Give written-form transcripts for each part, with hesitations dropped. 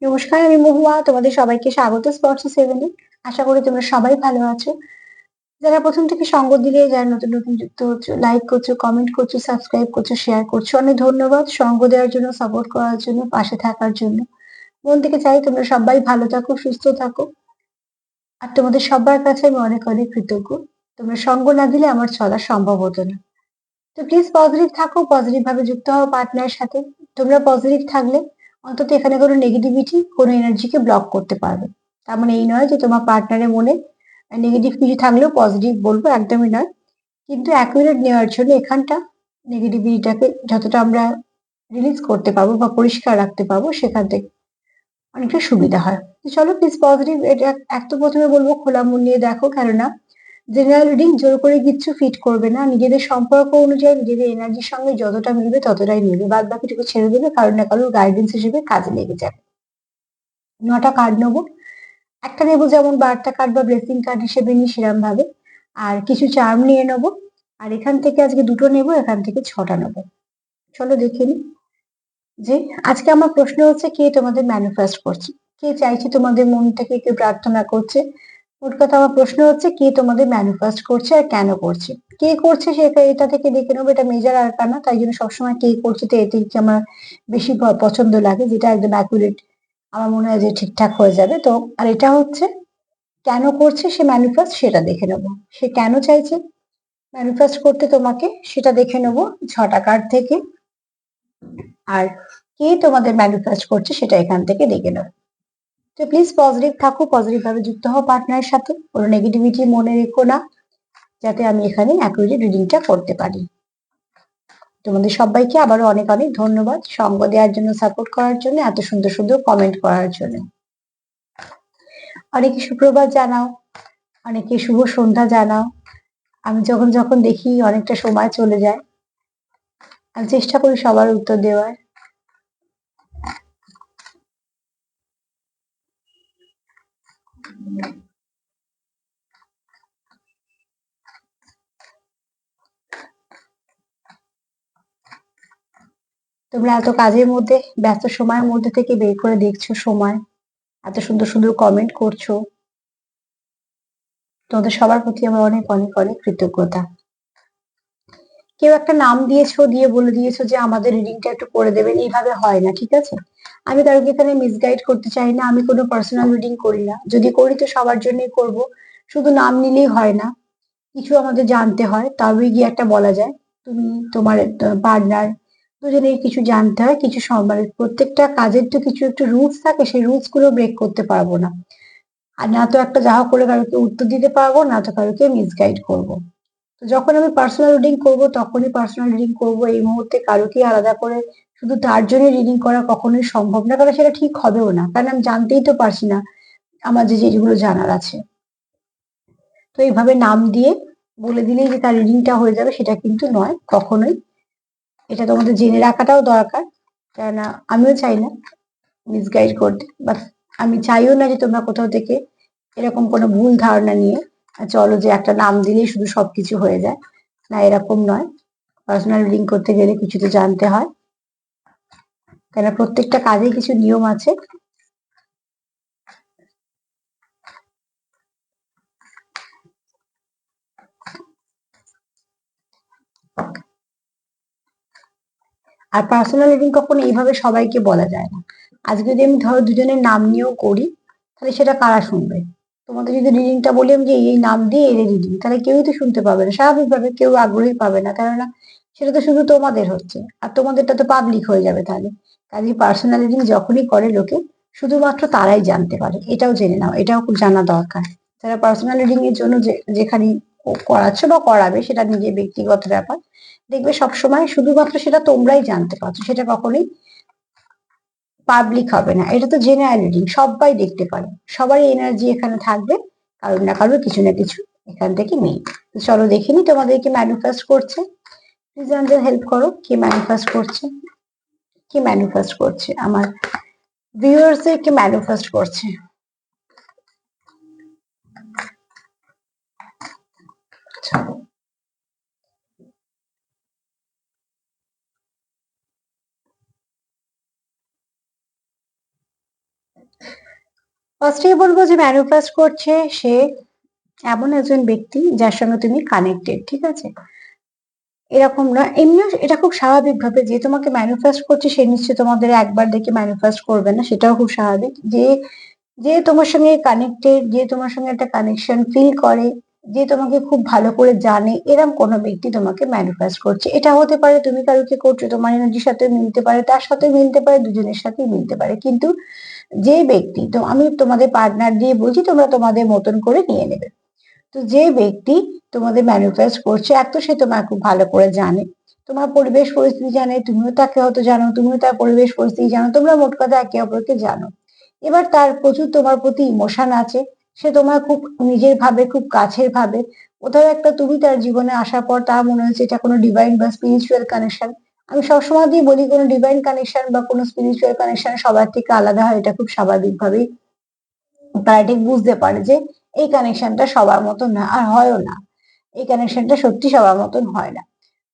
নমস্কার, আমি মহুয়া। তোমাদের সবাইকে স্বাগত স্পর্শ সেভেনে। আশা করি তোমরা সবাই ভালো আছো। যারা প্রথম থেকে সঙ্গ দিলে, যারা নতুন নতুন যুক্ত হচ্ছো, লাইক করছো, কমেন্ট করছো, সাবস্ক্রাইব করছো, শেয়ার করছো, অনেক ধন্যবাদ সঙ্গ দেওয়ার জন্য, সাপোর্ট করার জন্য, পাশে থাকার জন্য। মন থেকে চাই তোমরা সবাই ভালো থাকো, সুস্থ থাকো। আর তোমাদের সবার কাছে আমি অনেক অনেক কৃতজ্ঞ। তোমরা সঙ্গ না দিলে আমার চলা সম্ভব হতো না। তো প্লিজ পজিটিভ থাকো, পজিটিভ ভাবে যুক্ত হও পার্টনারের সাথে। তোমরা পজিটিভ থাকলে অন্তত এখানে কোনো নেগেটিভিটি, কোনো এনার্জিকে ব্লক করতে পারবে। তার মানে এই নয় যে তোমার পার্টনারের মনে নেগেটিভ কিছু থাকলেও পজিটিভ বলবো, একদমই নয়। কিন্তু অ্যাকুরেট নেওয়ার জন্য এখানটা নেগেটিভিটিটাকে যতটা আমরা রিলিজ করতে পারবো বা পরিষ্কার রাখতে পারবো, সেখান থেকে অনেকটা সুবিধা হয়। তো চলো প্লিজ পজিটিভ, এটা এক তো প্রথমে বলবো খোলা মন নিয়ে দেখো, কেননা জেনারেল রিডিং জোর করে কিচ্ছু ফিট করবে না। নিজেদের সম্পর্ক অনুযায়ী নিজেদের এনার্জির সঙ্গে যতটা মিলবে ততটাই মিলবে, বাদ বাকিটুকু ছেড়ে দেবে, কারোর না কারোর গাইডেন্স হিসেবে কাজে লেগে যাবে। 9টা কার্ড নেবো। একটা নেবো যেমন বার্তা কার্ড বা ব্লেসিং কার্ড হিসেবে নিই সেরম ভাবে, আর কিছু চার্ম নিয়ে নেবো। আর এখান থেকে আজকে দুটো নেবো, এখান থেকে 6টা নেবো। চলো দেখে নিই যে আজকে আমার প্রশ্ন হচ্ছে, কে তোমাদের ম্যানিফেস্ট করছে, কে চাইছে তোমাদের মন থেকে, কে প্রার্থনা করছে। মোট কথা আমার প্রশ্ন হচ্ছে, কে তোমাদের ম্যানিফেস্ট করছে আর কেন করছে। কে করছে সেটা এটা থেকে দেখে নেবো, এটা মেজর আরকানা, তাই জন্য সবসময় কে করছে তো এটি আমার বেশি পছন্দ লাগে, যেটা একদম অ্যাকুরেট আমার মনে হয় যে ঠিকঠাক হয়ে যাবে। তো আর এটা হচ্ছে কেন করছে সে ম্যানিফেস্ট, সেটা দেখে নেবো। সে কেন চাইছে ম্যানিফেস্ট করতে তোমাকে, সেটা দেখে নেবো 6টা কার্ড থেকে। আর কে তোমাদের ম্যানিফেস্ট করছে সেটা এখান থেকে দেখে নেবো। তো প্লিজ পজিটিভ থাকো, পজিটিভ ভাবে যুক্ত হও পার্টনারের সাথে, কোনো নেগেটিভিটি মনে রেখো না, যাতে আমি এখানে অ্যাকুরেট রিডিংটা করতে পারি। তোমাদের সবাইকে আবারও অনেক অনেক ধন্যবাদ সঙ্গ দেওয়ার জন্য, সাপোর্ট করার জন্য, এত সুন্দর সুন্দর কমেন্ট করার জন্য। অনেকে সুপ্রভাত জানাও, অনেকে শুভ সন্ধ্যা জানাও। আমি যখন যখন দেখি অনেকটা সময় চলে যায়, আমি চেষ্টা করি সবার উত্তর দেওয়ার। তোমরা এত কাজের মধ্যে, ব্যস্ত সময়ের মধ্যে থেকে বের করে দেখছো সময়, এত সুন্দর সুন্দর কমেন্ট করছো। তোমাদের সবার প্রতি আমার অনেক অনেক অনেক কৃতজ্ঞতা। কেউ একটা নাম দিয়েছো, দিয়ে বলে দিয়েছো যে আমাদের রিডিংটা একটু করে দেবেন, এইভাবে হয় না, ঠিক আছে? আমি কারোকে এখানে মিসগাইড করতে চাই না, আমি কোনো পার্সোনাল রিডিং করি না, যদি করি তো সবার জন্যই করব। শুধু নাম নিলেই হয় না, কিছু আমাদের জানতে হয়, তবেই গিয়ে একটা বলা যায়। তুমি, তোমার পার্টনার, দুজনেই কিছু জানতে হয়, কিছু মানে প্রত্যেকটা কাজের তো কিছু একটা রুলস থাকে, সেই রুলস গুলো ব্রেক করতে পারবো না। আর না তো একটা যা হোক করে কারোকে উত্তর দিতে পারবো, না তো কারোকে মিসগাইড করবো। তো যখন আমি পার্সোনাল রিডিং করব তখনই পার্সোনাল রিডিং করব, এই মুহূর্তে কারোকে আলাদা করে শুধু তার জন্য রিডিং করা কখনোই সম্ভব না, কারণ সেটা ঠিক হবেও না, কারণ আমি জানতেই তো পারছি না আমার যে যেগুলো জানার আছে। তো এইভাবে নাম দিয়ে বলে দিলেই যে তার রিডিংটা হয়ে যাবে, সেটা কিন্তু নয় কখনোই। এটা তোমাদের জেনে রাখাটাও দরকার, কেননা আমিও চাই না মিসগাইড করতে, বাট আমি চাইও না যে তোমরা কোথাও থেকে এরকম কোনো ভুল ধারণা নিয়ে চলো যে একটা নাম দিলেই শুধু সবকিছু হয়ে যায়। না, এরকম নয়। পার্সোনাল রিডিং করতে গেলে কিছু তো জানতে হয়, কেন প্রত্যেকটা কাজে কিছু নিয়ম আছে। আর পার্সোনাল রিডিং কখনো এইভাবে সবাইকে বলা যায় না। আজকে যদি আমি ধরো দুজনের নাম নিয়েও করি, তাহলে সেটা কারা শুনবে? তোমাদের যদি রিডিংটা বলি আমি যে এই নাম দিয়ে এর রিডিং, তাহলে কেউই তো শুনতে পাবে না, স্বাভাবিকভাবে কেউ আগ্রহী পাবে না, কেননা সেটা তো শুধু তোমাদের হচ্ছে, আর তোমাদেরটা তো পাবলিক হয়ে যাবে তাহলে। কাজে পার্সোনাল রিডিং যখনই করে লোকে, শুধুমাত্র তারাই জানতে পারে, এটাও জেনে নাও, এটাও খুব জানা দরকার। যারা পার্সোনাল রিডিং এর জন্য যেখানে করাচ্ছে বা করাবে, সেটা নিজের ব্যক্তিগত ব্যাপার। দেখবে সবসময় শুধুমাত্র সেটা তোমরাই জানতে পারছো, সেটা কখনোই পাবলিক হবে না। এটা তো জেনারেল রিডিং, সবাই দেখতে পারে, সবারই এনার্জি এখানে থাকবে, কারোর না কারোর কিছু না কিছু এখান থেকে নেই। তো চলো দেখিনি তোমাদেরকে ম্যানিফেস্ট করছে। প্লিজ আমাদের হেল্প করো, কি ম্যানিফেস্ট করছে, কি ম্যানিফেস্ট করছে আমার ভিউয়ার্স এর, কি ম্যানিফেস্ট করছে। ফার্স্টেই বলবো যে ম্যানিফেস্ট করছে সে এমন একজন ব্যক্তি যার সঙ্গে তুমি কানেক্টেড, ঠিক আছে? এরকম না, এমনিও এটা খুব স্বাভাবিক ভাবে যে তোমাকে ম্যানিফেস্ট করছে সে নিশ্চয়ই তোমাদের একবার দেখে ম্যানিফেস্ট করবে না, সেটাও খুব স্বাভাবিক। যে যে তোমার সঙ্গে কানেক্টেড, যে তোমার সঙ্গে একটা কানেকশন ফিল করে, যে তোমাকে খুব ভালো করে জানে, এরকম কোনো ব্যক্তি তোমাকে ম্যানিফেস্ট করছে। এটা হতে পারে তুমি কারোকে করছো, তোমার এনার্জির সাথে মিলতে পারে, তার সাথে মিলতে পারে, দুজনের সাথেই মিলতে পারে। কিন্তু যে ব্যক্তি, তো আমি তোমাদের পার্টনার দিয়ে বলছি, তোমরা তোমাদের মতন করে নিয়ে নেবে। তো যে ব্যক্তি তোমাদের ম্যানিফেস্ট করছে, এক তো সে তোমার খুব ভালো করে জানে, তোমার পরিবেশ পরিস্থিতি জানে, তুমিও তাকে হয়তো জানো, তুমিও তার পরিবেশ পরিস্থিতি জানো, তোমরা মোট কথা একে অপরকে জানো। এবার তার প্রচুর তোমার প্রতি ইমোশন আছে, সে তোমার খুব নিজের ভাবে, খুব কাছের ভাবে। কোথাও একটা তুমি তার জীবনে আসার পর তার মনে হচ্ছে এটা কোনো ডিভাইন বা স্পিরিচুয়াল কানেকশন। আমি সবসময় দিয়ে বলি, কোনো ডিভাইন কানেকশন বা কোনো স্পিরিচুয়াল কানেকশন সবার থেকে আলাদা হয়, এটা খুব স্বাভাবিকভাবেই তারা ঠিক বুঝতে পারে যে এই কানেকশনটা সবার মতো না, আর হয়ও না। এই কানেকশনটা সত্যি সবার মতন হয় না।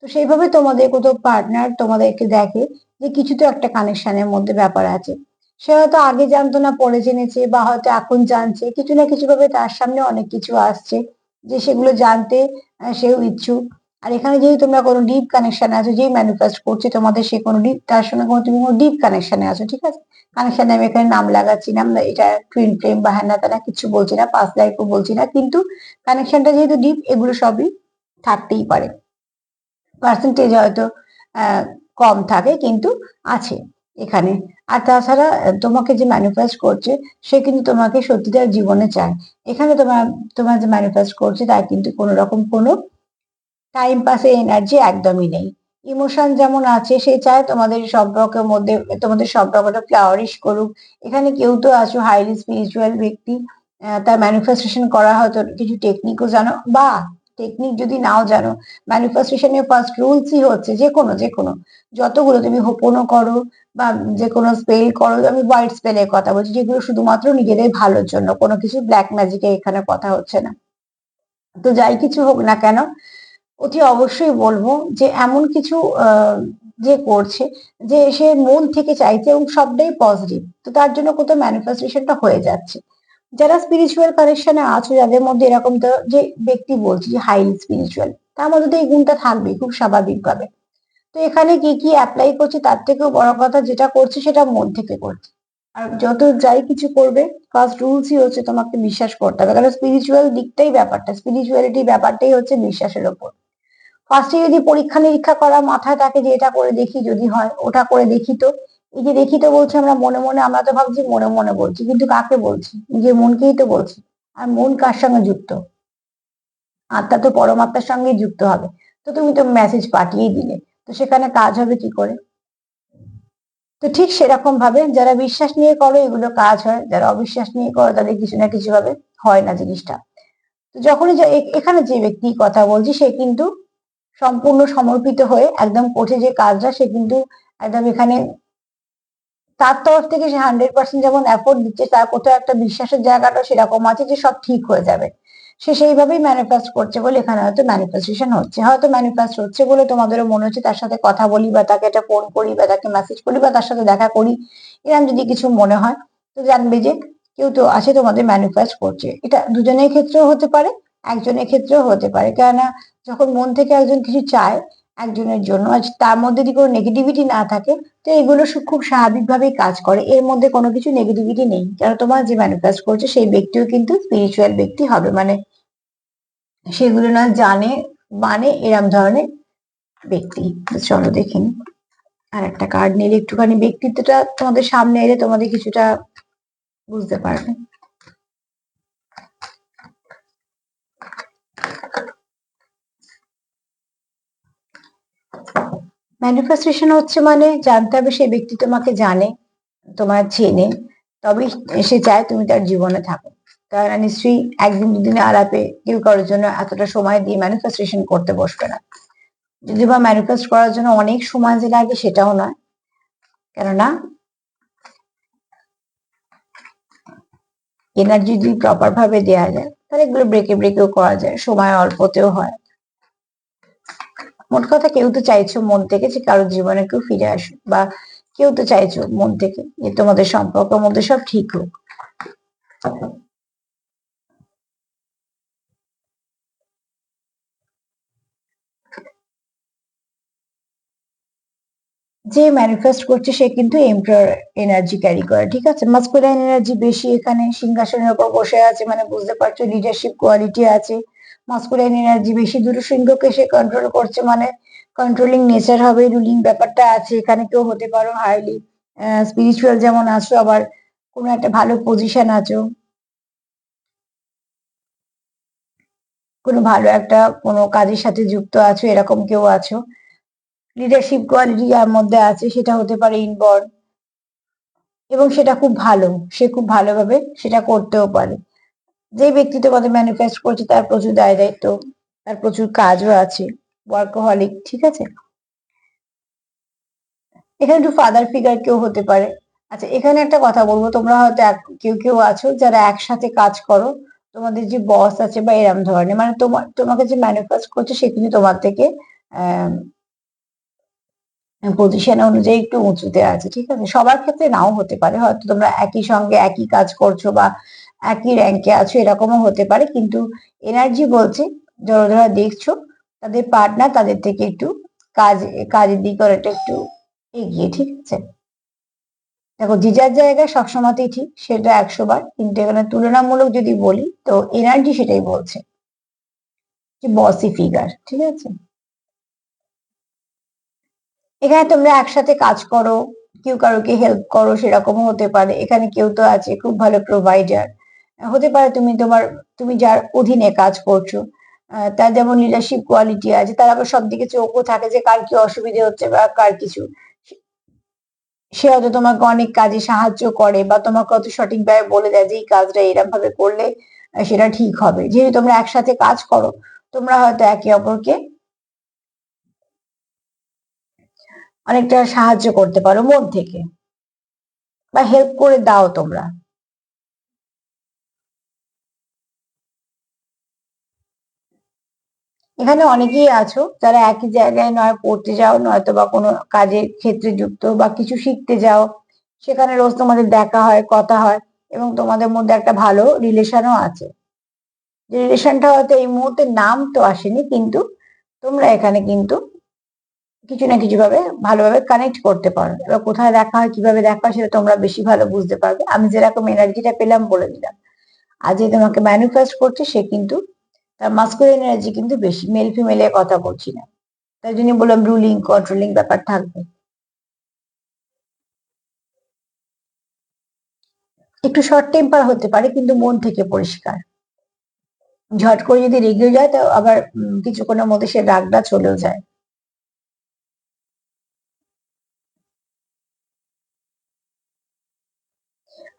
তো সেইভাবে তোমাদের কোথাও পার্টনার তোমাদেরকে দেখে যে কিছু তো একটা কানেকশনের মধ্যে ব্যাপার আছে। সে হয়তো আগে জানতো না, পরে জেনেছে, বা হয়তো এখন জানছে, কিছু না কিছু ভাবে তার সামনে অনেক কিছু আসছে যে সেগুলো জানতে সেও ইচ্ছুক। আর এখানে যদি তোমরা কোনো ডিপ কানেকশনে আছো, যেই ম্যানিফেস্ট করছে তোমাদের সে কোনো ডিপ, তার সঙ্গে কোনো তুমি কোনো ডিপ কানেকশনে আছো, ঠিক আছে? কানেকশনে আমি এখানে নাম লাগাচ্ছি না, এটা টুইন ফ্লেম বা হ্যানা ত্যানা কিছু বলছি না, পাস্ট লাইফও বলছি না, কিন্তু কানেকশনটা যেহেতু ডিপ, এগুলো সবই থাকতেই পারে। পার্সেন্টেজ হয়তো কম থাকে, কিন্তু আছে এখানে। আর তাছাড়া তোমাকে যে ম্যানিফেস্ট করছে সে কিন্তু তোমাকে সত্যিকার জীবনে চায়। এখানে তোমার তোমার যে ম্যানিফেস্ট করছে তার কিন্তু কোনো রকম কোনো টাইম পাসের এনার্জি একদমই নেই। ইমোশন যেমন আছে, সে চায় তোমাদের সম্পর্কের মধ্যে, তোমাদের সম্পর্কটা ফ্লাওয়ারিশ করুক। এখানে কেউ তো আছো হাইলি স্পিরিচুয়াল ব্যক্তি, তার ম্যানিফেস্টেশন করা হয়তো কিছু টেকনিকও জানো, বা টেকনিক যদি নাও জানো, ম্যানিফেস্টেশনের ফার্স্ট রুলসই হচ্ছে যে কোনো যতগুলো তুমি হোপনও করো বা যে কোনো স্পেল করো, আমি হোয়াইট স্পেলের কথা বলছি, যেগুলো শুধুমাত্র নিজেদের ভালোর জন্য, কোনো কিছু ব্ল্যাক ম্যাজিকের এখানে কথা হচ্ছে না। তো যাই কিছু হোক না কেন, অতি অবশ্যই বলবো যে এমন কিছু যে করছে, যে সে মন থেকে চাইছে এবং সবটাই পজিটিভ, তো তার জন্য কোথাও ম্যানিফেস্টেশনটা হয়ে যাচ্ছে। যারা স্পিরিচুয়াল কানেকশনে আছে, যাদের মধ্যে এরকম, তো যে ব্যক্তি বলছি যে হাইলি স্পিরিচুয়াল, তার মধ্যে তো এই গুণটা থাকবে খুব স্বাভাবিকভাবে। তো এখানে কি কি অ্যাপ্লাই করছে, তার থেকেও বড় কথা যেটা করছে সেটা মন থেকে করছে। আর যত যাই কিছু করবে, ফার্স্ট রুলসই হচ্ছে তোমাকে বিশ্বাস করতে হবে, কারণ স্পিরিচুয়াল দিকটাই ব্যাপারটা, স্পিরিচুয়ালিটি ব্যাপারটাই হচ্ছে বিশ্বাসের ওপর। ফার্স্টে যদি পরীক্ষা নিরীক্ষা করা মাথায় থাকে যে এটা করে দেখি যদি হয়, ওটা করে দেখি, তো এই যে দেখি তো বলছি আমরা মনে মনে, আমরা তো ভাবছি মনে মনে বলছি, কিন্তু কাকে বলছি? নিজের মনকেই তো বলছি। আর মন কার সঙ্গে যুক্ত? আত্মা তো পরমাত্মার সঙ্গেই যুক্ত হবে। তো তুমি তো মেসেজ পাঠিয়ে দিলে, তো সেখানে কাজ হবে কি করে? তো ঠিক সেরকম ভাবে যারা বিশ্বাস নিয়ে করো এগুলো কাজ হয়, যারা অবিশ্বাস নিয়ে করো তাদের কিছু না কিছু ভাবে হয় না জিনিসটা। তো যখনই এখানে যে ব্যক্তি কথা বলছি সে কিন্তু সম্পূর্ণ সমর্পিত হয়ে একদম করছে যে কাজটা, সে কিন্তু একদম এখানে তার তরফ থেকে সে 100% যেমন এফোর্ট দিচ্ছে, তার কোথাও একটা বিশ্বাসের জায়গাটা সেরকম আছে যে সব ঠিক হয়ে যাবে। সে সেইভাবেই ম্যানিফেস্ট করছে বলে এখানে হয়তো ম্যানিফেস্টেশন হচ্ছে, হয়তো ম্যানিফেস্ট হচ্ছে বলে তোমাদেরও মনে হচ্ছে তার সাথে কথা বলি বা তাকে একটা ফোন করি বা তাকে মেসেজ করি বা তার সাথে দেখা করি, এরকম যদি কিছু মনে হয়, তো জানবে যে কেউ তো আছে তোমাদের ম্যানিফেস্ট করছে। এটা দুজনের ক্ষেত্রেও হতে পারে, একজনের ক্ষেত্রেও হতে পারে, কেননা যখন মন থেকে একজন কিছু চায় একজনের জন্য, আর তার মধ্যে যদি কোনো নেগেটিভিটি না থাকে, তো এগুলো খুব স্বাভাবিকভাবেই কাজ করে, এর মধ্যে কোনো কিছু নেগেটিভিটি নেই। কারণ তোমার যে ম্যানিফেস্ট করছে সেই ব্যক্তিও কিন্তু স্পিরিচুয়াল ব্যক্তি হবে, মানে সেগুলো না জানে মানে এরম ধরনের ব্যক্তি। তো চলো দেখে নি, আর একটা কার্ড নিলে একটুখানি ব্যক্তিত্বটা তোমাদের সামনে এলে তোমাদের কিছুটা বুঝতে পারবে। ম্যানিফেস্টেশন হচ্ছে মানে জানতে হবে সেই ব্যক্তি তোমাকে জানে, তোমার চেনে, তবেই সে চায় তুমি তার জীবনে থাকো। কারণ নিশ্চয়ই একদিন দুদিনে আলাপে কেউ কারোর জন্য এতটা সময় দিয়ে ম্যানিফেস্টেশন করতে বসবে না। যদি বা ম্যানিফেস্ট করার জন্য অনেক সময় যে লাগে সেটাও নয়, কেননা এনার্জি যদি প্রপার ভাবে দেওয়া যায় তাহলে এগুলো ব্রেকে ব্রেকেও করা যায়, সময় অল্পতেও হয়। মোট কথা কেউ তো চাইছো মন থেকে যে কারোর জীবনে কেউ ফিরে আসুক, বা কেউ তো চাইছো মন থেকে যে তোমাদের সম্পর্কের মধ্যে সব ঠিক হোক। যে ম্যানিফেস্ট করছে সে কিন্তু এম্পারার এনার্জি ক্যারি করে, ঠিক আছে। মাস্কুলাইন এনার্জি বেশি, এখানে সিংহাসনের উপর বসে আছে মানে বুঝতে পারছো লিডারশিপ কোয়ালিটি আছে। মাস্কুলাইন এনার্জি বেশি, দুটো সিংহকে সে কন্ট্রোল করছে মানে কন্ট্রোলিং নেচার হবে, রুলিং ব্যাপারটা আছে। এখানে কেউ হতে পারো হাইলি স্পিরিচুয়াল যেমন আছো, আবার কোনো একটা ভালো পজিশন আছো, কোনো ভালো একটা কোনো কাজের সাথে যুক্ত আছো, এরকম কেউ আছো। লিডারশিপ কোয়ালিটি যার মধ্যে আছে সেটা হতে পারে ইনবর্ন, এবং সেটা খুব ভালো, সে খুব ভালোভাবে সেটা করতেও পারে। যে ব্যক্তি তোমাদের ম্যানিফেস্ট করছে তার প্রচুর দায় দায়িত্ব, তার প্রচুর কাজও আছে, ওয়ার্কহলিক, ঠিক আছে। এখানে একটু ফাদার ফিগার কেউ হতে পারে। আচ্ছা, এখানে একটা কথা বলবো, তোমরা হয়তো কেউ কেউ আছো যারা একসাথে কাজ করো, তোমাদের যে বস আছে বা এরম ধরনের, মানে তোমাকে যে ম্যানিফেস্ট করছে সে কিন্তু তোমার থেকে পজিশন অনুযায়ী একটু উঁচুতে আছে, ঠিক আছে। সবার ক্ষেত্রে নাও হতে পারে, হয়তো তোমরা একই সঙ্গে একই কাজ করছো বা একই র্যাঙ্কে আছো, এরকমও হতে পারে, কিন্তু এনার্জি বলছে যারা যারা দেখছো তাদের পার্টনার তাদের থেকে একটু কাজ কাজের দিক অনেকটা একটু এগিয়ে, ঠিক আছে। দেখো, যে যার জায়গায় সবসময়তেই ঠিক সেটা 100 বার, কিন্তু এখানে তুলনামূলক যদি বলি তো এনার্জি সেটাই বলছে যে বসি ফিগার, ঠিক আছে। এখানে তোমরা একসাথে কাজ করো, কেউ কারোকে হেল্প করো, সেরকমও হতে পারে। এখানে কেউ তো আছে খুব ভালো প্রোভাইডার, হতে পারে তুমি যার অধীনে কাজ করছো তার যেমন লিডারশিপ কোয়ালিটি আছে, তার আবার সব দিকে চোখও থাকে যে কার কি অসুবিধে হচ্ছে বা কার কিছু। সে হয়তো তোমাকে অনেক কাজে সাহায্য করে বা তোমাকে হয়তো সঠিকভাবে বলে দেয় যে এই কাজটা এরকম ভাবে করলে সেটা ঠিক হবে। যেহেতু তোমরা একসাথে কাজ করো, তোমরা হয়তো একে অপরকে অনেকটা সাহায্য করতে পারো মন থেকে, বা হেল্প করে দাও তোমরা। এখানে অনেকেই আছো যারা একই জায়গায় নয় পড়তে যাও, নয়তো বা কোনো কাজের ক্ষেত্রে যুক্ত বা কিছু শিখতে যাও, সেখানে রোজ তোমাদের দেখা হয়, কথা হয়, এবং তোমাদের মধ্যে একটা ভালো রিলেশনও আছে। যে রিলেশনটা হয়তো এই মুহূর্তে নাম তো আসেনি, কিন্তু তোমরা এখানে কিন্তু কিছু না কিছু ভাবে ভালোভাবে কানেক্ট করতে পারো। এবার কোথায় দেখা হয়, কিভাবে দেখা হয়, সেটা তোমরা বেশি ভালো বুঝতে পারবে। আমি যেরকম এনার্জিটা পেলাম বলে দিলাম। আর যে তোমাকে ম্যানিফেস্ট করছে সে কিন্তু তার মাস্কুলিন এনার্জি কিন্তু বেশি, মেল ফিমেলের কথা বলছি না, তাই জন্য বললাম রুলিং কন্ট্রোলিং ব্যাপার থাকবে। একটু শর্ট টেম্পার হতে পারে কিন্তু মন থেকে পরিষ্কার। ঝট করে যদি রেগে যায় তো আবার কিছুক্ষণের মধ্যে সে রাগটা চলেও যায়।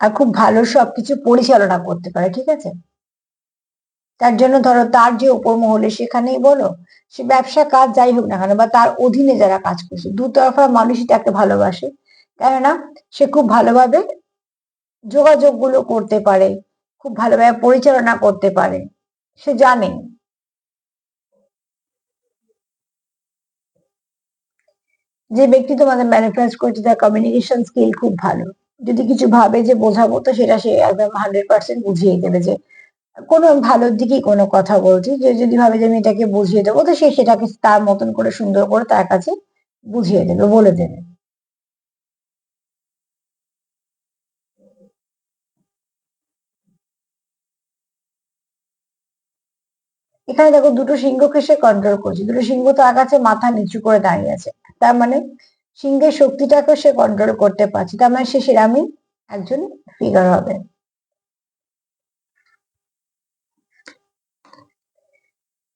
আর খুব ভালো সবকিছু পরিচালনা করতে পারে, ঠিক আছে। তার জন্য ধরো তার যে উপর মহলে সেখানেই বলো, সে ব্যবসা কাজ যাই হোক না কেন, বা তার অধীনে যারা কাজ করছে, দুতরফা মানুষই তাকে ভালোবাসে, কেননা সে খুব ভালোভাবে যোগাযোগ গুলো করতে পারে, খুব ভালোভাবে পরিচালনা করতে পারে, সে জানে। যে ব্যক্তি তোমাদের ম্যানিফেস্ট করছে তার কমিউনিকেশন স্কিল খুব ভালো। যদি কিছু ভাবে যে বোঝাবো তো সেটা সে একদম 100% বুঝিয়ে দেবে। যে কোনো ভালোর দিকেই কোনো কথা বলছি, যে যদি ভাবে যে আমি এটাকে বুঝিয়ে দেবো তো সে সেটাকে তার মতন করে সুন্দর করে তার কাছে বুঝিয়ে দেবে, বলে দেবে। এখানে দেখো দুটো সিংহকে সে কন্ট্রোল করছে, দুটো সিংহ তো আগাছে মাথা নিচু করে দাঁড়িয়ে আছে, তার মানে সিংহের শক্তিটাকে সে কন্ট্রোল করতে পারছে, তার মানে সে সেরামই একজন ফিগার হবে।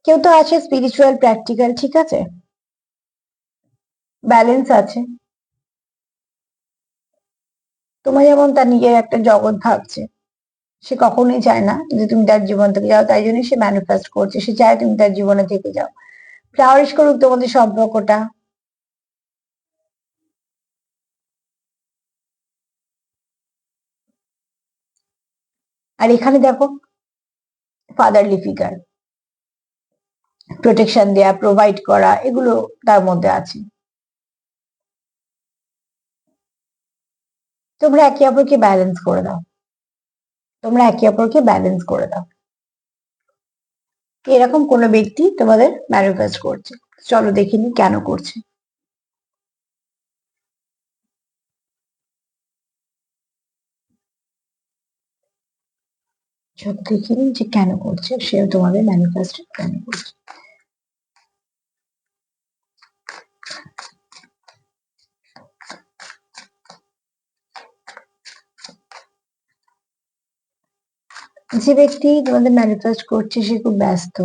কেউ তো আছে স্পিরিচুয়াল প্র্যাকটিক্যাল, ঠিক আছে, ব্যালেন্স আছে। তোমার যেমন তার নিজের একটা জগৎ ভাবছে, সে কখনোই চায় না যে তুমি তার জীবন থেকে যাও, তাই জন্যই সে ম্যানিফেস্ট করছে, সে চায় তুমি তার জীবনে থেকে যাও, ফ্লাওয়ারিশ করুক তোমাদের সম্পর্কটা। আর এখানে দেখো ফাদারলি ফিগার, প্রোটেকশন দেয়া, প্রোভাইড করা, এগুলো তার মধ্যে আছে। তোমরা একে অপরকে ব্যালেন্স করে দাও। তোমরা একে অপরকে ব্যালেন্স করে দাও। এরকম কোনো ব্যক্তি তোমাদের ম্যানিফেস্ট করছে। চলো দেখিনি কেন করছে। চলো দেখিনি যে কেন করছে, সে তোমাদের ম্যানিফেস্ট কেন করছে। যে ব্যক্তি তোমাদের ম্যানিফেস্ট করছে সে খুব ব্যস্ত,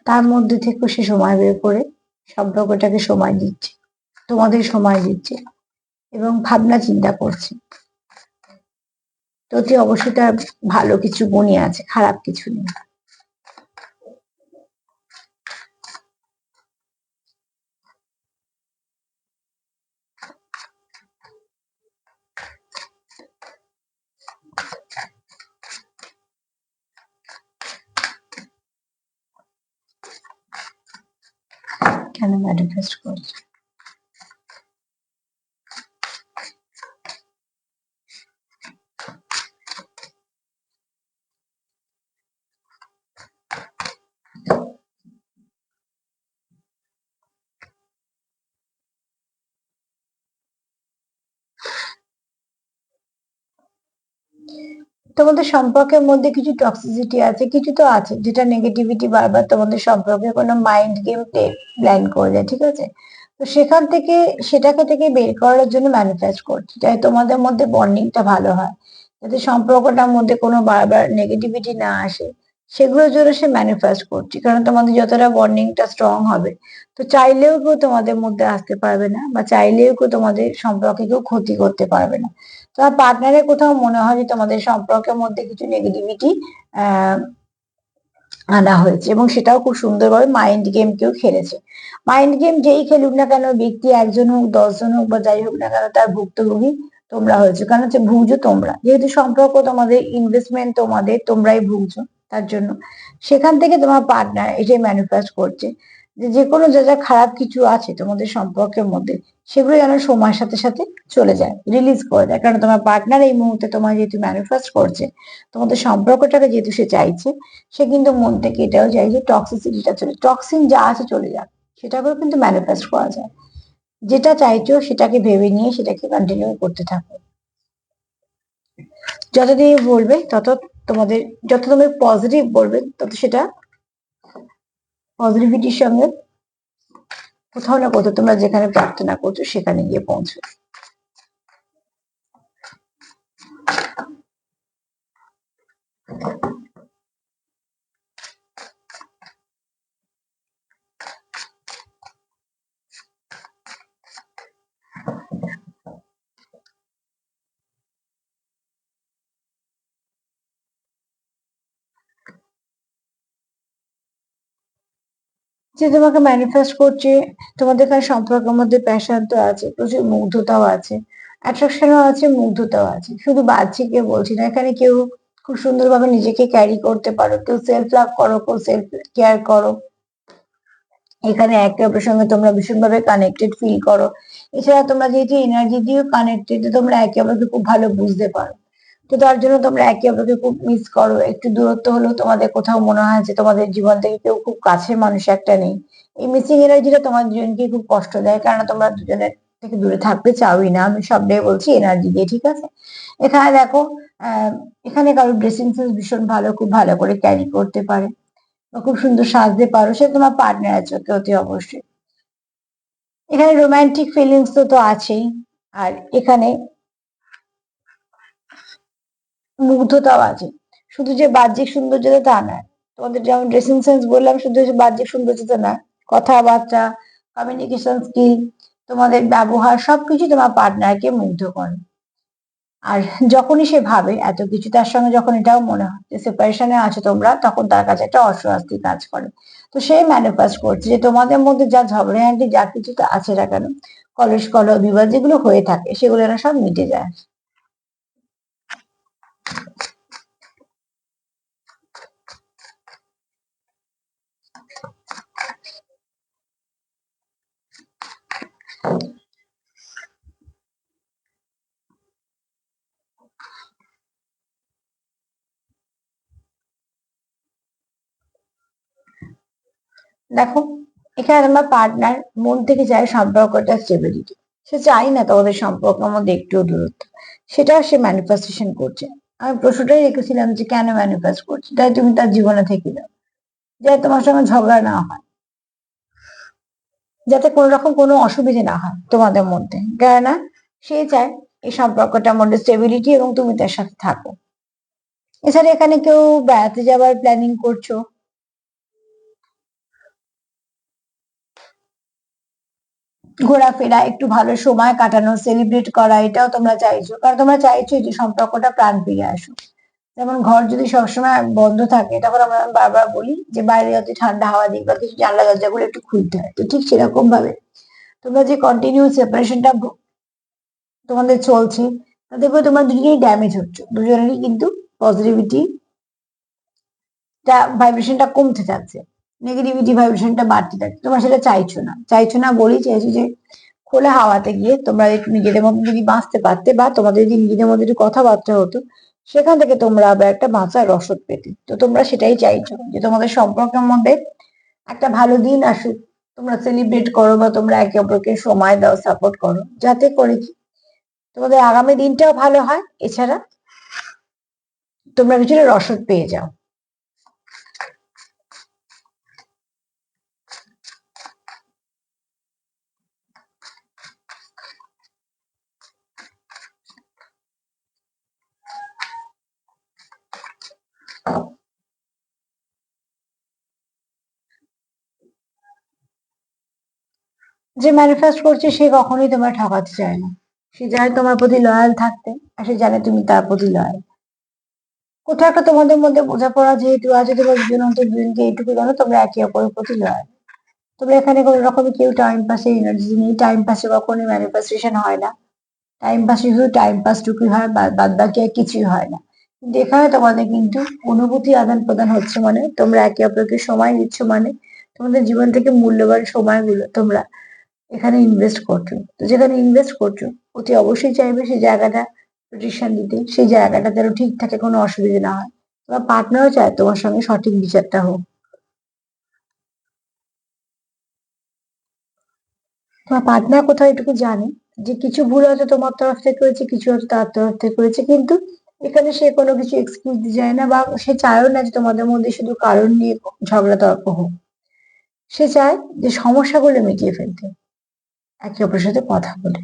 তার মধ্যে থেকে সে সময় বের করে সম্পর্কটাকে সময় দিচ্ছে, তোমাদের সময় দিচ্ছে এবং ভাবনা চিন্তা করছে। তো অতি অবশ্যই তার ভালো কিছু গুণই আছে, খারাপ কিছু নেই। কেন ম্যানিফেস্ট করছে। তোমাদের সম্পর্কের মধ্যে কিছু টক্সিসিটি আছে, কিছু তো আছে যেটা নেগেটিভিটি বারবার তোমাদের সম্পর্কে কোনো মাইন্ড গেম প্ল্যান করে দেয়, ঠিক আছে। তো সেখান থেকে সেটাকে থেকে বের করার জন্য ম্যানিফেস্ট করছে, যাতে তোমাদের মধ্যে বন্ডিংটা ভালো হয়, যাতে সম্পর্কটার মধ্যে কোনো বারবার নেগেটিভিটি না আসে, সেগুলোর জন্য সে ম্যানিফেস্ট করছে। কারণ তোমাদের যতটা বন্ডিংটা স্ট্রং হবে, তো চাইলেও কেউ তোমাদের মধ্যে আসতে পারবে না, বা চাইলেও কেউ তোমাদের সম্পর্কে কেউ ক্ষতি করতে পারবে না। তোমার পার্টনারের কোথাও মনে হয় যে তোমাদের সম্পর্কের মধ্যে কিছু নেগেটিভিটি আহ আনা হয়েছে, এবং সেটাও খুব সুন্দরভাবে মাইন্ড গেম কেউ খেলেছে। মাইন্ড গেম যেই খেলুক না কেন, ব্যক্তি একজন হোক, 10 জন হোক, বা যাই হোক না কেন, তার ভুক্তভোগী তোমরা হয়েছে। কারণ হচ্ছে ভুগছো তোমরা, যেহেতু সম্পর্ক তোমাদের, ইনভেস্টমেন্ট তোমাদের, তোমরাই ভুগছো তার জন্য। সেখান থেকে তোমার পার্টনার এটাই ম্যানিফেস্ট করছে যে যে কোনো যা যা খারাপ কিছু আছে তোমাদের সম্পর্কের মধ্যে, সেগুলো যেন সময়ের সাথে সাথে চলে যায়, রিলিজ করে দেয়। কারণ তোমার পার্টনার এই মুহূর্তে তোমার যেহেতু ম্যানিফেস্ট করছে, তোমাদের সম্পর্কটাকে যেহেতু সে চাইছে, সে কিন্তু মন থেকে এটাও চাই যে টক্সিসিটিটা চলে, টক্সিন যা আছে চলে যাক, সেটাকেও কিন্তু ম্যানিফেস্ট করা যায়। যেটা চাইছো সেটাকে ভেবে নিয়ে সেটাকে কন্টিনিউ করতে থাকো। যত তুমি বলবে তত তোমাদের, যত তুমি পজিটিভ বলবে তত সেটা পজিটিভিটির সঙ্গে কোথাও না কোথাও তোমরা যেখানে প্রার্থনা করছো সেখানে গিয়ে পৌঁছো। যে তোমাকে ম্যানিফেস্ট করছে, তোমাদের এখানে সম্পর্কের মধ্যে প্যাশন তো আছে, প্রচুর মুগ্ধতাও আছে, অ্যাট্রাকশনও আছে, মুগ্ধতাও আছে। শুধু বাহ্যিকে বলছি না, এখানে কেউ খুব সুন্দরভাবে নিজেকে ক্যারি করতে পারো, কেউ সেলফ লাভ করো, কেউ সেলফ কেয়ার করো। এখানে একে অপরের সঙ্গে তোমরা ভীষণভাবে কানেক্টেড ফিল করো। এছাড়া তোমরা যেহেতু এনার্জি দিয়ে কানেক্টেড, তোমরা একে অপরকে খুব ভালো বুঝতে পারো। তো তার জন্য তোমরা একে অপরকে খুব মিস করো। একটু দূরত্ব হলেও তোমাদের কোথাও মনে হয় যে তোমাদের জীবন থেকে কেউ খুব কাছের মানুষ একটা নেই। এই মিসিং এনার্জিটা তোমার দুজনকে খুব কষ্ট দেয়, কারণ তোমরা দুজনের থেকে দূরে থাকতে চাওই না। আমি সবটাই বলছি এনার্জি দিয়ে, ঠিক আছে। এখানে দেখো, আহ এখানে কারো ড্রেসিং সেন্স ভীষণ ভালো, খুব ভালো করে ক্যারি করতে পারে, বা খুব সুন্দর সাজতে পারো, সে তোমার পার্টনার চোখে অতি অবশ্যই। এখানে রোমান্টিক ফিলিংস তো আছেই, আর এখানে মুগ্ধতাও আছে। শুধু যে বাহ্যিক সৌন্দর্যতা তা নয়, তোমাদের যেমন ড্রেসিং সেন্স বললাম, শুধু যে বাহ্যিক সৌন্দর্যতা না, কথাবার্তা, কমিউনিকেশন স্কিল, তোমাদের ব্যবহার, সবকিছু তোমার পার্টনারকে মুগ্ধ করে। আর যখনই সে ভাবে এত কিছু, তার সঙ্গে যখন এটাও মনে হয় যে সেপারেশনে আছো তোমরা, তখন তার কাছে একটা অস্বস্তি কাজ করে। তো সে ম্যানিফেস্ট করছে যে তোমাদের মধ্যে যা ঝগড়াঝাঁটি যা কিছু তো আছে না কেন, কলস কলহ বিবাদ যেগুলো হয়ে থাকে, সেগুলো যেন সব মিটে যায়। দেখো, এখানে তোমার পার্টনার মন থেকে চায় সম্পর্কটা স্টেবিলিটি। সে চাই না তোমাদের সম্পর্কের মধ্যে একটু দূরত্ব। সেটাও সে ম্যানিফেস্টেশন করছে। আমি প্রশ্নটাই রেখেছিলাম যে কেন ম্যানিফেস্ট করছে, তাই তুমি তার জীবনে থেকে যাও, যাতে তোমার সঙ্গে ঝগড়া না হয়, যাতে কোনো রকম কোনো অসুবিধে না হয় তোমাদের মধ্যে, কেননা সে চায় এই সম্পর্কটার মধ্যে স্টেবিলিটি এবং তুমি তার সাথে থাকো। এছাড়া এখানে কেউ বেড়াতে যাওয়ার প্ল্যানিং করছো, ঘোরাফেরা, একটু ভালো সময় কাটানো, সেলিব্রেট করা, এটাও তোমরা চাইছো, কারণ তোমরা চাইছো যে সম্পর্কটা প্রাণ ফিরে আসুক। যেমন ঘর যদি সবসময় বন্ধ থাকে, তখন আমরা বারবার বলি যে বাইরে যদি ঠান্ডা হাওয়া দিই বা কিছু জানলা দরজাগুলো একটু খুলতে হয়, তো ঠিক সেরকম ভাবে তোমরা যে কন্টিনিউ সেপারেশনটা তোমাদের চলছে, তাতে করে তোমরা দুজনেই ড্যামেজ হচ্ছে, দুজনেরই কিন্তু পজিটিভিটি ভাইব্রেশনটা কমতে থাকছে, নেগেটিভিটি ভাইব্রেশনটা বাড়তে থাকছে। তোমরা সেটা চাইছো না, চাইছো না বলেই চাইছো যে খোলা হাওয়াতে গিয়ে তোমরা একটু নিজেদের মধ্যে যদি বাঁচতে পারতে, বা তোমাদের যদি নিজেদের মধ্যে একটু কথাবার্তা হতো, সেখান থেকে তোমরা আবার একটা বাঁচার রসদ পেতে। তো তোমরা সেটাই চাইছো যে তোমাদের সম্পর্কের মধ্যে একটা ভালো দিন আসুক, তোমরা সেলিব্রেট করো বা তোমরা একে অপরকে সময় দাও, সাপোর্ট করো, যাতে করে কি তোমাদের আগামী দিনটাও ভালো হয়। এছাড়া তোমরা কিছুটা রসদ পেয়ে যাও। যে ম্যানিফেস্ট করছে সে কখনোই তোমার ঠকাতে চায় না। সে জানে তোমার প্রতি লয়াল থাকতে, আর সে জানে তুমি তার প্রতি লয়াল। কোথাও একটা তোমাদের মধ্যে বোঝাপড়া যেহেতু আছে, তোমার দুজন অন্তর দুজনকে এইটুকু জানো তোমরা একে অপরের প্রতি লয়াল। তবে এখানে কোনো রকমের কেউ টাইম পাসের এনার্জি নেই, টাইম পাসে কখনোই ম্যানিফেস্টেশন হয় না। টাইম পাসে শুধু টাইম পাস টুকুই হয়, বাদ বাকি আর কিছুই হয় না। কিন্তু এখানে তোমাদের কিন্তু অনুভূতি আদান প্রদান হচ্ছে, মানে তোমরা একে অপরকে সময় দিচ্ছ, মানে তোমাদের জীবন থেকে মূল্যবান সময়গুলো তোমরা এখানে ইনভেস্ট করছো। তো যেখানে ইনভেস্ট করছো, অতি অবশ্যই চাইবে সেই জায়গাটা প্রোটেকশন দিতে, সেই জায়গাটা যেন ঠিক থাকে, কোনো অসুবিধা না হয়। তোমার পার্টনারও চায় তোমার সঙ্গে সঠিক বিচারটা হোক। তোমার পার্টনার কোথাও এটুকু জানে যে কিছু ভুল হয়তো তোমার তরফ থেকে হয়েছে, কিছু হয়তো তার তরফ থেকে হয়েছে, কিন্তু এখানে সে কোনো কিছু এক্সকিউজ দিতে চায় না, বা সে চায়ও না যে তোমাদের মধ্যে শুধু কারণ নিয়ে ঝগড়া তর্ক হোক। সে চায় যে সমস্যাগুলো মিটিয়ে ফেলতে, একে অপরের সাথে কথা বলে।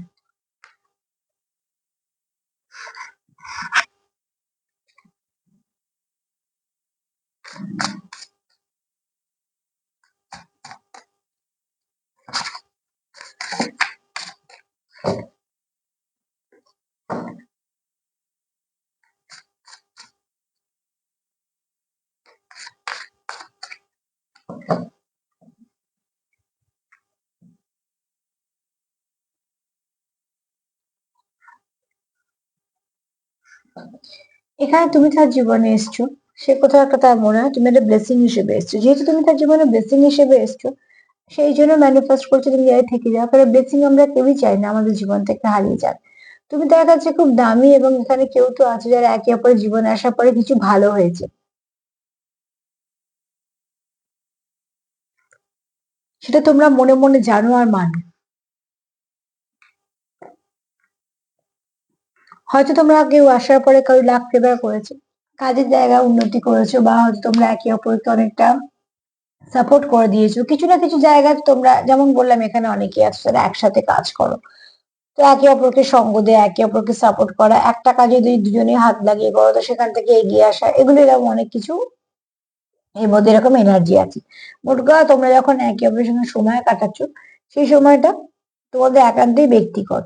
এখানে তুমি তার জীবনে এসছো, সে কোথাও একটা তার মনে হয় তুমি একটা ব্লেসিং হিসেবে এসছো। যেহেতু তুমি তার জীবনে ব্লেসিং হিসেবে এসছো, সেই জন্য ম্যানিফেস্ট করছো তুমি যাই থেকে যাও, কারণ ব্লেসিং আমরা কেউই চাই না আমাদের জীবন থেকে হারিয়ে যাক। তুমি তার কাছে খুব দামি, এবং এখানে কেউ তো আছে যারা একে অপরের জীবনে আসার পরে কিছু ভালো হয়েছে, সেটা তোমরা মনে মনে জানো আর মানো। হয়তো তোমরা কেউ আসার পরে কারো লাখ ফেভার করেছে, কাজের জায়গায় উন্নতি করেছো, বা হয়তো তোমরা একে অপরকে অনেকটা সাপোর্ট করে দিয়েছো কিছু না কিছু জায়গায়। তোমরা যেমন বললাম, এখানে অনেকে আছে যারা একসাথে কাজ করো, তো একে অপরকে সঙ্গ দেয়া, একে অপরকে সাপোর্ট করা, একটা কাজে যদি দুজনে হাত লাগিয়ে করো তো সেখান থেকে এগিয়ে আসা, এগুলো এরকম অনেক কিছু এর মধ্যে এরকম এনার্জি আছে। মোট কথা তোমরা যখন একে অপরের সঙ্গে সময় কাটাচ্ছ, সেই সময়টা তোমাদের একান্তই ব্যক্তিগত,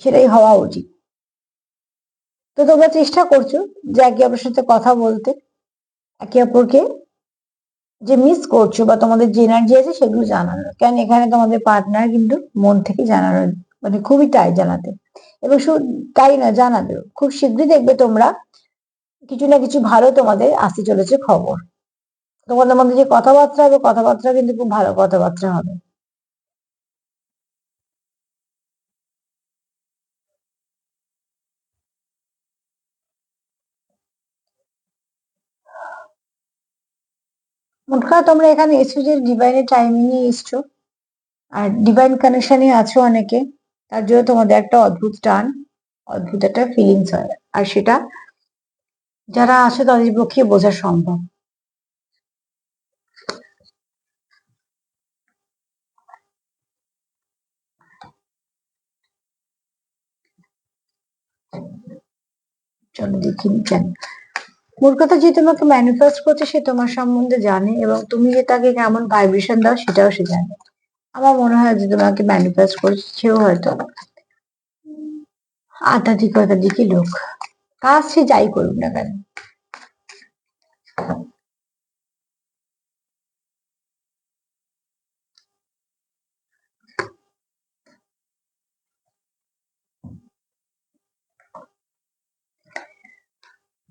সেটাই হওয়া উচিত। তো তোমরা চেষ্টা করছো যে একে অপরের সাথে কথা বলতে, একে অপরকে যে মিস করছো বা তোমাদের যে এনার্জি আছে সেগুলো জানানোর, কারণ এখানে তোমাদের পার্টনার কিন্তু মন থেকে জানানোর, মানে খুবই তাই জানাতে। এবং শুধু তাই না, জানাবেও খুব শীঘ্রই দেখবে তোমরা কিছু না কিছু ভালো তোমাদের আসতে চলেছে খবর। তোমাদের মধ্যে যে কথাবার্তা হবে, কথাবার্তা কিন্তু খুব ভালো কথাবার্তা হবে। মোট কথা তোমরা এখানে এসছো যে ডিভাইনের টাইমিং এ এসছো, আর ডিভাইন কানেকশনে আছো অনেকে, তার জন্য তোমাদের একটা অদ্ভুত টান, অদ্ভুত একটা ফিলিংস হয়, আর সেটা যারা আছে তাদের পক্ষে বোঝা সম্ভব। চলো দেখিনি কেন। মোট কথা যে তোমাকে ম্যানিফেস্ট করছে সে তোমার সম্বন্ধে জানে, এবং তুমি যে তাকে কেমন ভাইব্রেশন দাও সেটাও সে জানে। আমার মনে হয় যে তোমাকে ম্যানিফেস্ট করছে সেও হয়তো আধ্যাত্মিকতার দিকে লোক, কাজ সে যাই করুক না কেন।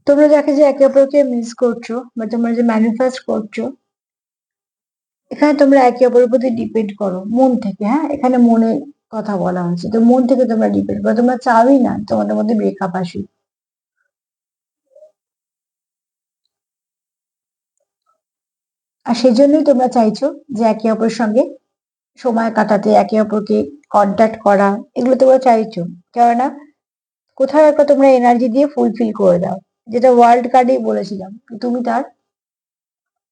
তোমরা যাকে যে একে অপরকে মিস করছো বা তোমরা যে ম্যানিফেস্ট করছো, এখানে তোমরা একে অপরের প্রতি ডিপেন্ড করো মন থেকে। হ্যাঁ, এখানে মনের কথা বলা হচ্ছে, তো মন থেকে তোমরা ডিপেন্ড করো, তোমরা চাওই না তোমাদের মধ্যে ব্রেকআপ আসুক। আর সেই জন্যই তোমরা চাইছো যে একে অপরের সঙ্গে সময় কাটাতে, একে অপরকে কন্ট্যাক্ট করা, এগুলো তোমরা চাইছো। কেননা কোথাও একটা তোমরা এনার্জি দিয়ে ফুলফিল করে দাও, যেটা ওয়ার্ল্ড কার্ডেই বলেছিলাম, তুমি তার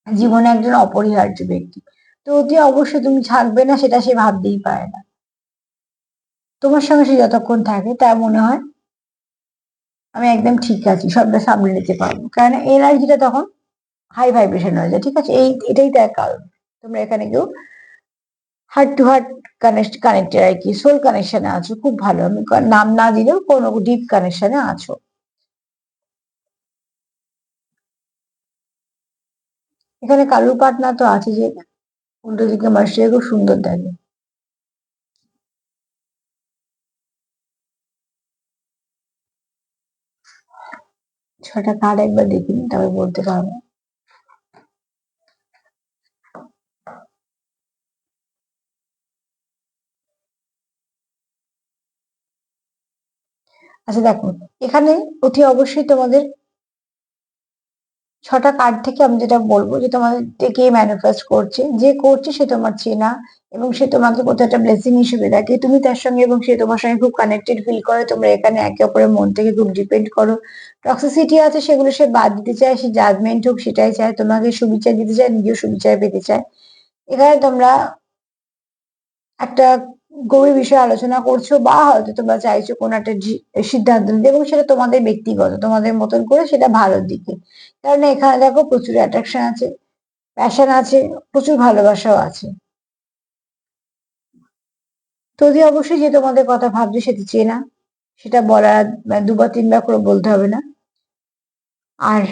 জীবনে একজন অপরিহার্য ব্যক্তি। তো অতি অবশ্যই তুমি থাকবে না সেটা সে ভাবতেই পারে না। তোমার সঙ্গে সে যতক্ষণ থাকে তার মনে হয় আমি একদম ঠিক আছি, সবটা সামলে নিতে পারবো, কারণ এনার্জিটা তখন হাই ভাইব্রেশন হয়ে যায়। ঠিক আছে, এটাই তার কারণ। তোমরা এখানে কেউ হার্ট টু হার্ট কানেক্টেড আর কি, সোল কানেকশনে আছো, খুব ভালো। আমি নাম না দিলেও কোনো ডিপ কানেকশনে আছো। এখানে কালু পাটনা তো আছে, যে উল্টো দিকে মাসিকে খুব সুন্দর দেখে। ছটা কার্ড একবার দেখিনি, তবে বলতে পারবো। আচ্ছা দেখো, এখানে অতি অবশ্যই তোমাদের ছটা কার্ড থেকে আমি যেটা বলবো, যে তোমাদের কে ম্যানিফেস্ট করছে, যে করছে সে তোমার চেনা, এবং সে তোমাকে কোথাও একটা ব্লেসিং হিসেবে দেখে, তুমি তার সঙ্গে এবং সে তোমার সঙ্গে খুব কানেক্টেড ফিল করে। তোমরা এখানে একে অপরের মন থেকে খুব ডিপেন্ড করো। টক্সিসিটি আছে সেগুলো সে বাদ দিতে চায়, সে জাজমেন্ট হোক সেটাই চায়, তোমাকে সুবিচার দিতে চায়, নিজেও সুবিচার পেতে চায়। এখানে তোমরা একটা গভীর বিষয়ে আলোচনা করছো, বা হয়তো তোমরা চাইছো কোনো একটা সিদ্ধান্ত নিতে, এবং সেটা তোমাদের ব্যক্তিগত, তোমাদের মতন করে, সেটা ভালোর দিকে। কারণ এখানে দেখো প্রচুর অ্যাট্রাকশন আছে, প্যাশন আছে, প্রচুর ভালোবাসাও আছে। যদি অবশ্যই যে তোমাদের কথা ভাবছে সেটা চেনা, সেটা বলার দুবার তিনবার করে বলতে হবে না। আর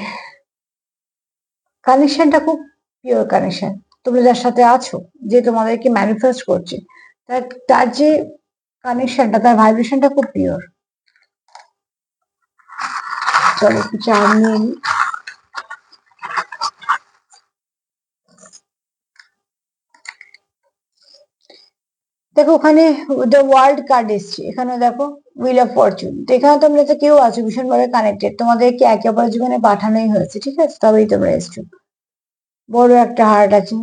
কানেকশনটা খুব পিওর কানেকশন। তোমরা যার সাথে আছো, যে তোমাদেরকে ম্যানিফেস্ট করছে, তার তার যে কানেকশনটা, তার ভাইব্রেশনটা খুব পিওর। চলো একটু চা নিয়ে নিই। দেখো ওখানে দ্য ওয়ার্ল্ড কার্ড এসছে, এখানে দেখো হুইল অফ ফরচুন। তো এখানে তোমরা যে কেউ আছো ভীষণ ভাবে কানেক্টেড, তোমাদেরকে একে অপরের জীবনে পাঠানোই হয়েছে। ঠিক আছে, তবেই তোমরা এসছো। বড় একটা হার্ট আছে,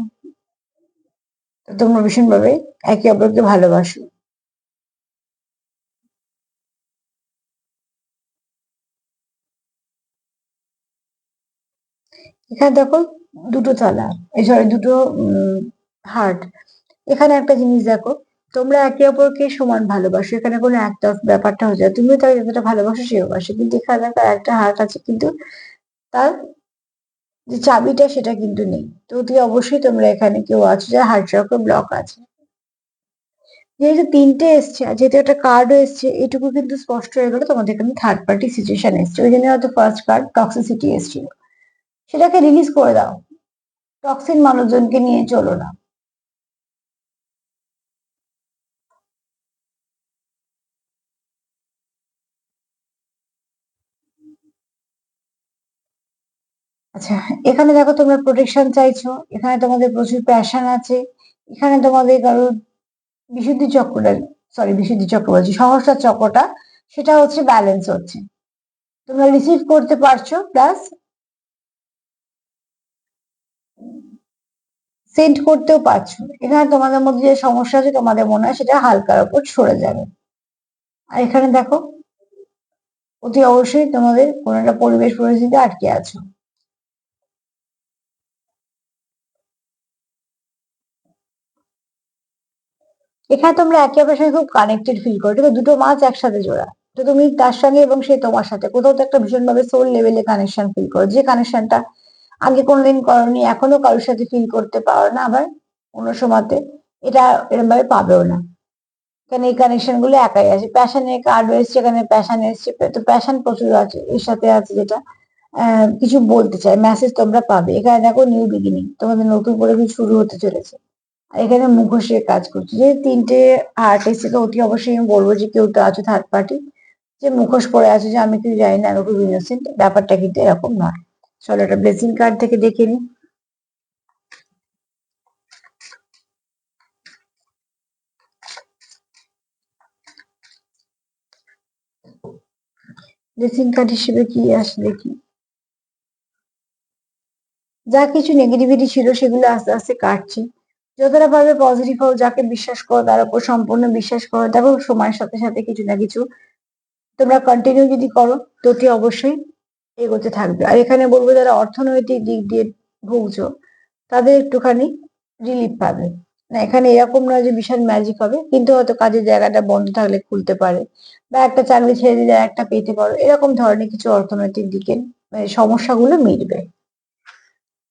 তো তোমরা ভীষণ ভাবে একে অপরকে ভালোবাসো। এখানে দেখো দুটো তলা, এই সরি দুটো হার্ট। এখানে একটা জিনিস দেখো, তোমরা একে অপরকে সমান ভালোবাসো, এখানে কোনো একতরফা ব্যাপারটা হচ্ছে না। তুমিও তাকে যতটা ভালোবাসো সেও বাসে, কিন্তু এখানে দেখো একটা হার্ট আছে, কিন্তু তার যে চাবিটা সেটা কিন্তু নেই। তো অতি অবশ্যই তোমরা এখানে কেউ আছো যার হার্ট চক্র ব্লক আছে। যেহেতু তিনটে এসছে আর যেহেতু একটা কার্ডও এসছে, এটুকু কিন্তু স্পষ্ট হয়ে গেল তোমাদের এখানে থার্ড পার্টি সিচুয়েশন এসছে। ওই জন্য হয়তো ফার্স্ট কার্ড টক্সিসিটি এসেছিল, সেটাকে রিলিজ করে দাও। টক্সিন মানুষজনকে নিয়ে চলো না। আচ্ছা, এখানে দেখো তোমরা প্রোটেকশন চাইছো, এখানে তোমাদের প্রচুর প্যাশন আছে, এখানে তোমাদের কারোর বিশুদ্ধি চক্রটা, সরি বিশুদ্ধি চক্র বলছি, সহস্রার চক্রটা, সেটা হচ্ছে ব্যালেন্স হচ্ছে। তোমরা রিসিভ করতে পারছো, প্লাস সেন্ড করতেও পারছো। এখানে তোমাদের মধ্যে যে সমস্যা আছে তোমাদের মনে হয় সেটা হালকার উপর সরে যাবে। আর এখানে দেখো অতি অবশ্যই তোমাদের কোনো একটা পরিবেশ পরিস্থিতি আটকে আছো। এখানে তোমরা একে অপরের সঙ্গে খুব কানেক্টেড ফিল করো, ঠিক আছে? দুটো মাছ একসাথে জোড়া। তো তুমি তার সঙ্গে এবং সে তোমার সাথে কোথাও তো একটা ভীষণভাবে সোল লেভেলে কানেকশন ফিল করো, যে কানেকশনটা আগে কোনোদিন করোনি, এখনো কারোর সাথে ফিল করতে পারো না, আবার কোনো সময়তে এটা এরকম ভাবে পাবেও না। কারণ এই কানেকশন গুলো একাই আছে। প্যাশনের কার্ড এসছে, এখানে প্যাশন এসছে, তো প্যাশন প্রচুর আছে এর সাথে আছে, যেটা কিছু বলতে চাই, মেসেজ তোমরা পাবে। এখানে দেখো নিউ বিগিনিং, তোমাদের নতুন করে কিছু শুরু হতে চলেছে। আর এখানে মুখোশের কাজ করছে, যে তিনটে হার্ট এসছে, তো অতি অবশ্যই আমি বলবো যে কেউ তো আছে থার্ড পার্টি, যে মুখোশ পরে আছে, যে আমি কিছু জানি না, আমি খুব ইনোসেন্ট। ব্যাপারটা কিন্তু এরকম নয়। চলো একটা ব্লেসিং কার্ড থেকে দেখে নি। ব্লেসিং কার্ড হিসেবে কি আসে দেখি। যা কিছু নেগেটিভিটি ছিল সেগুলো আস্তে আস্তে কাটছে। যতটা পারবে পজিটিভ হও, যাকে বিশ্বাস করো তার উপর সম্পূর্ণ বিশ্বাস করো। দেখো সময়ের সাথে সাথে কিছু না কিছু তোমরা কন্টিনিউ যদি করো তো অতি অবশ্যই এগোতে থাকবে। আর এখানে বলবো যারা অর্থনৈতিক দিক দিয়ে ভুগছো তাদের একটুখানি রিলিফ পাবে। না এখানে এরকম নয় যে বিশাল ম্যাজিক হবে, কিন্তু হয়তো কাজের জায়গাটা বন্ধ থাকলে খুলতে পারে, বা একটা চাকরি ছেড়ে দিলে একটা পেতে পারো, এরকম ধরনের কিছু অর্থনৈতিক দিকে সমস্যাগুলো মিটবে।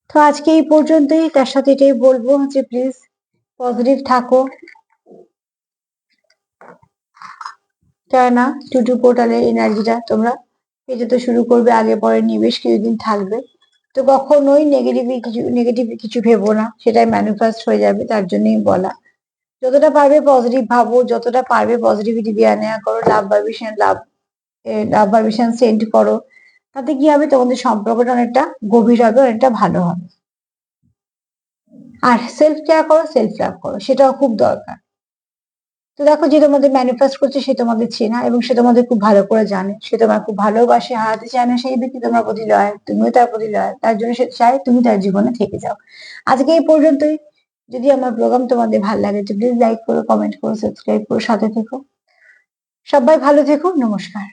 তো আজকে এই পর্যন্তই। তার সাথে এটাই বলবো যে প্লিজ পজিটিভ থাকো, কেননা টুটু পোর্টালের এনার্জিটা তোমরা পেতে তো শুরু করবে, আগে পরে নিবেশ কিছুদিন থাকবে। তো কখনোই নেগেটিভ কিছু ভেবো না, সেটাই ম্যানিফেস্ট হয়ে যাবে, তার জন্যই বলা। যতটা পারবে পজিটিভ ভাবো, যতটা পারবে পজিটিভিটি দেওয়া নেওয়া করো, লাভ ভাইব্রেশন সেন্ড করো। তাতে কি হবে, তোমাদের সম্পর্কটা অনেকটা গভীর হবে, অনেকটা ভালো হবে। আর সেলফ কেয়ার করো, সেলফ লাভ করো, সেটাও খুব দরকার। তো দেখো যে তোমাদের ম্যানিফেস্ট করছে সে তোমাদের চেনা এবং সে তোমাদের খুব ভালো করে জানে, সে তোমার খুব ভালোবাসে, হারাতে চায় না, সেই ব্যক্তি তোমার প্রতি লয়াল, তুমিও তার প্রতি লয়াল, তার জন্য সে চায় তুমি তার জীবনে থেকে যাও। আজকে এই পর্যন্তই। যদি আমার প্রোগ্রাম তোমাদের ভালো লাগে তো প্লিজ লাইক করো, কমেন্ট করো, সাবস্ক্রাইব করো, সাথে থেকো। সবাই ভালো থেকো, নমস্কার।